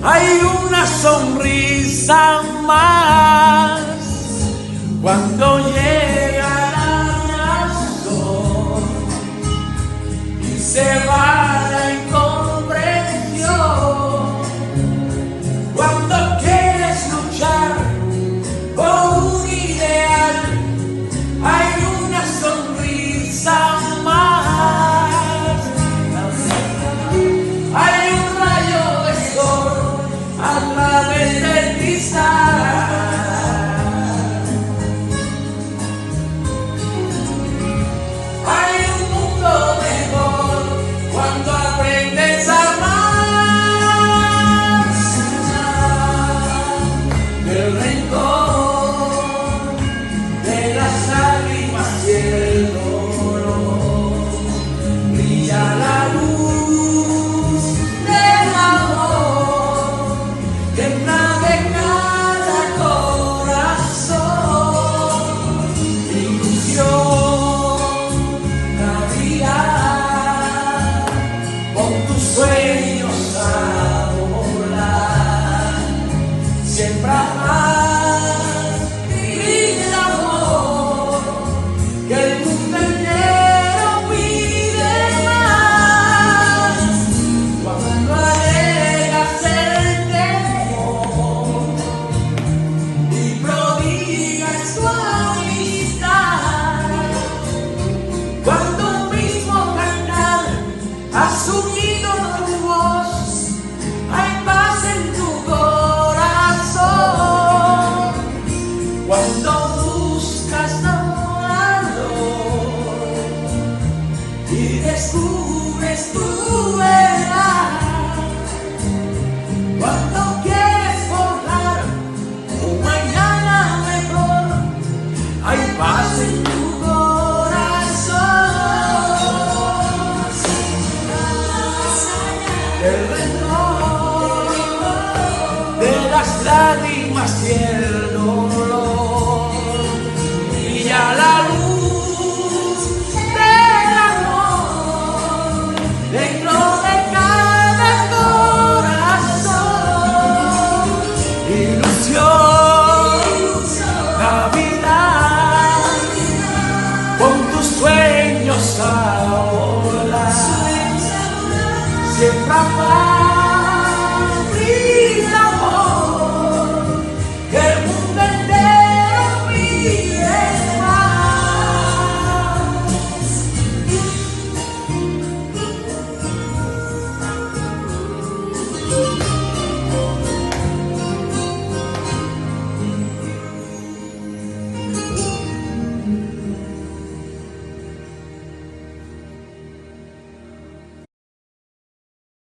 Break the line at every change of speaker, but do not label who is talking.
hay una sonrisa más cuando llega la razón y se va la incomprensión. Cuando quieres luchar por un ideal, hay una sonrisa más. Hay un rayo de sol a través del cristal. Hay un mundo mejor cuando aprendes a amar. Del rencor, de las lágrimas y el dolor, brilla la luz del amor que nave cada corazón. Ilusión, Navidad, con tus sueños a volar, siempre más brilla amor, que el mundo entero pide más. Cuando alegas el temor y prodigas tu amistad, cuando un mismo canal has unido tu voz, hay paz en tu corazón. Cuando buscas amor y descubres tu verdad, cuando quieres forjar un mañana mejor, hay paz en tu corazón. El rencor, de las lágrimas y el dolor, brilla la luz del amor dentro de cada corazón. Ilusión, Navidad, con tus sueños a volar, siempre paz.